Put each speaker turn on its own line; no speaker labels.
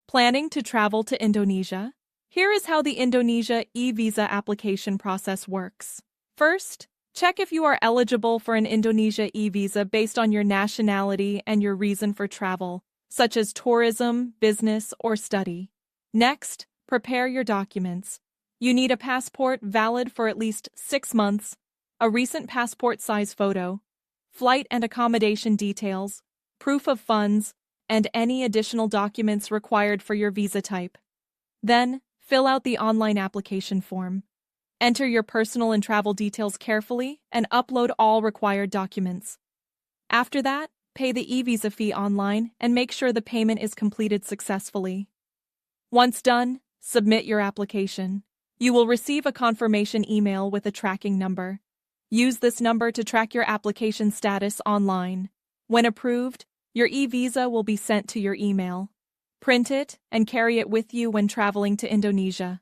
Planning to travel to Indonesia? Here is how the Indonesia E-Visa application process works. First, check if you are eligible for an Indonesia E-Visa based on your nationality and your reason for travel, such as tourism, business, or study. Next, prepare your documents. You need a passport valid for at least 6 months, a recent passport size photo, flight and accommodation details, proof of funds, and any additional documents required for your visa type. Then, fill out the online application form. Enter your personal and travel details carefully and upload all required documents. After that, pay the e-visa fee online and make sure the payment is completed successfully. Once done, submit your application. You will receive a confirmation email with a tracking number. Use this number to track your application status online. When approved, your e-visa will be sent to your email. Print it and carry it with you when traveling to Indonesia.